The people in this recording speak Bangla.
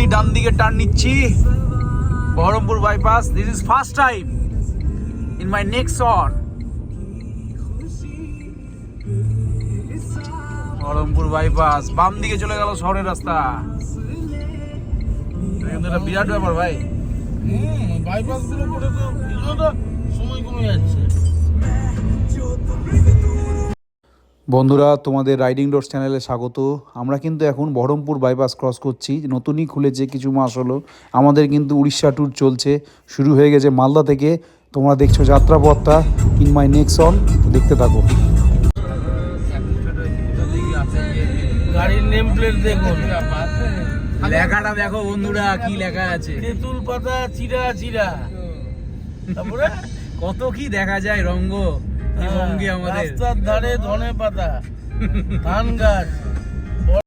কমপ্লিটলি ডান দিকে টার্ন নিচ্ছি Baharampur bypass. This is first time in my Nexon. Baharampur bypass বাম দিকে চলে গেল শহরের রাস্তা। এটা বিরাট ব্যাপার ভাই। বাইপাস গুলো করে তো সময় কমে যাচ্ছে। বন্ধুরা, তোমাদের রাইডিং ডটস চ্যানেলে স্বাগত। আমরা কিন্তু এখন বহরমপুর বাইপাস ক্রস করছি। নতুনই খুলেছে, কিছু মাস হলো। আমাদের কিন্তু উড়িষ্যা ট্যুর চলছে, শুরু হয়ে গেছে মালদা থেকে। তোমরা দেখছো যাত্রাপথটা ইন মাই নেক্সন, দেখতে থাকো। গাড়ির নেম প্লেট দেখুন, লেখাটা দেখো বন্ধুরা, কি লেখা আছে। তেঁতুল পাতা চিরা চিরা, তারপরে কত কি দেখা যায় রঙ্গ এই রঙ্গে আমাদের। রাস্তার ধারে ধনে পাতা, ধান গাছ,